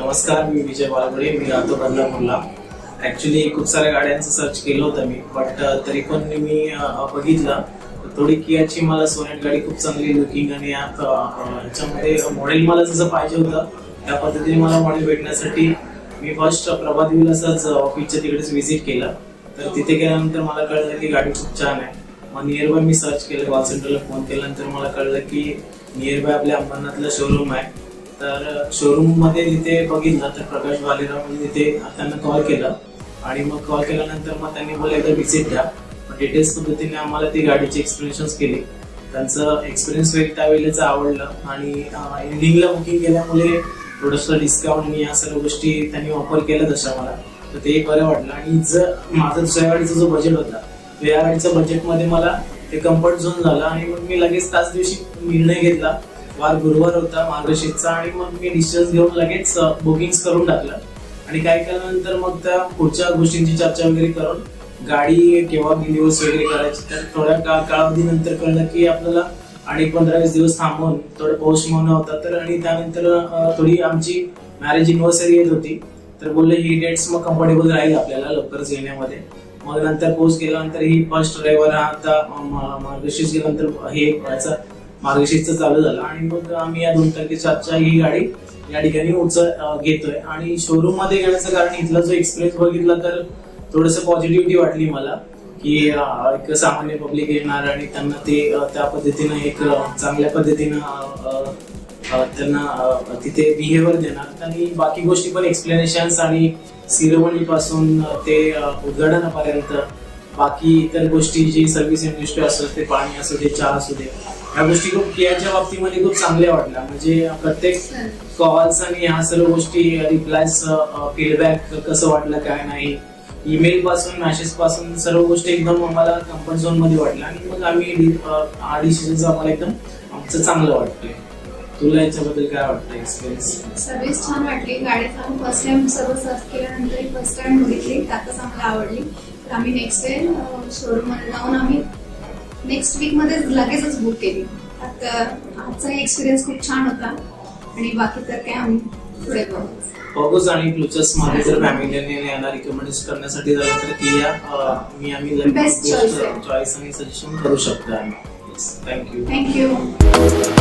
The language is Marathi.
नमस्कार, मी विजय बालगडे. मी राहतो बदलापूरला. ऍक्च्युली खूप साऱ्या गाड्यांचं सर्च केलं होतं मी, बट तरी पण मी बघितलं थोडी कियाची मला सोनेट गाडी खूप चांगली लुकिंग आणि याच्यामध्ये मॉडेल मला जसं पाहिजे होतं त्या पद्धतीने मला मॉडेल भेटण्यासाठी मी फर्स्ट प्रभादेवीला असंच ऑफिसच्या तिकडेच व्हिजिट केलं. तर तिथे गेल्यानंतर मला कळलं की गाडी खूप छान आहे. मग नियर बाय मी सर्च केलं, कॉल सेंटरला फोन केल्यानंतर मला कळलं की नियर बाय आपल्या अंबरनाथला शोरूम आहे. तर शोरूम मध्ये तिथे बघितलं तर प्रकाश भालेराव म्हणजे तिथे त्यांना कॉल केला आणि मग कॉल केल्यानंतर मग त्यांनी बोलले एकदा व्हिजिट द्या. डिटेल्स पद्धतीने आम्हाला ती गाडीची एक्सप्लेनेशन्स केली. त्यांचं एक्सपिरियन्स त्यावेळेला आवडलं आणि एंडिंगला बुकिंग केल्यामुळे थोडंसं डिस्काउंट आणि या सर्व गोष्टी त्यांनी ऑफर केल्या तशा मला, तर ते बरं वाटलं. आणि जर माझा दुसऱ्या गाडीचा जो बजेट होता तो या गाडीच्या बजेटमध्ये मला ते कम्फर्ट झोन झाला आणि मग मी लगेच त्याच दिवशी निर्णय घेतला. वार गुरुवार होता मार्गशीर्षचा आणि मग मी डिसिजन घेऊन लगेच बुकिंग करून टाकलं. आणि काय केल्यानंतर मग त्या पुढच्या गोष्टींची चर्चा वगैरे करून गाडी केव्हा दिवस वगैरे करायची, तर थोड्या कालावधीनंतर कळलं की आपल्याला आणि 15-20 दिवस थांबून थोडं पाऊस महिना होता. तर आणि त्यानंतर थोडी आमची मॅरेज अॅनिव्हर्सरी येत होती, तर बोलले ही डेट्स मग कम्फर्टेबल राहील आपल्याला लवकरच येण्यामध्ये. मग नंतर पोस्ट केल्यानंतर ही फर्स्ट रविवार आता मार्गशीर्ष गेल्यानंतर हे याचा मार्गशीर्षचं चालू झालं आणि मग आम्ही या 2 तारखेच्या ही गाडी या ठिकाणी घेतोय. आणि शोरूम मध्ये घेण्याचं कारण इथला जो एक्सपिरियन्स बघितला तर थोडंसं पॉझिटिव्हिटी वाटली मला की एक सामान्य पब्लिक येणार आणि त्यांना ते त्या पद्धतीनं एक चांगल्या पद्धतीनं त्यांना तिथे बिहेवियर देणार. आणि बाकी गोष्टी पण एक्सप्लेनेशन्स आणि सिरेमनी पासून ते उद्घाटनापर्यंत बाकी इतर गोष्टी जी सर्व्हिस इंडस्ट्री असो, ते पाणी असू दे, चहा असू दे, या गोष्टी खूप कियाच्या बाबतीमध्ये खूप चांगल्या वाटल्या. म्हणजे प्रत्येक कॉल्स आणि ह्या सर्व गोष्टी रिप्लायस, फीडबॅक कसं वाटलं काय नाही, ईमेल पासून मेसेज पासून सर्व गोष्टी एकदम आम्हाला कम्फर्ट झोन मध्ये वाटल्या. आणि मग आम्ही डिसिजन आम्हाला एकदम आमचं चांगलं वाटतंय. तुला याच्याबद्दल काय वाटतं एक्सपिरियन्स? सर्व्हिस छान वाटली. गाडी फर्स्ट टाइम सर्व सर्च केल्यानंतर फर्स्ट टाइम बघितली, त्यातच आम्हाला आवडली. तर आम्ही नेक्स्ट डे शोरूम मध्ये जाऊन आम्ही नेक्स्ट वीक मध्ये लगेचच बुक केली. आता आजचा एक्सपिरियन्स खूप छान होता आणि बाकी तर काय आम्ही पुढे फॉगोस आणि फ्युचर्स मध्ये जर फॅमिलीने यांना रिकमेंड करण्यासाठी झालं तर किया आम्ही बेस्ट चॉईस आणि सजेशन करू शकतो. थँक्यू. थँक्यू.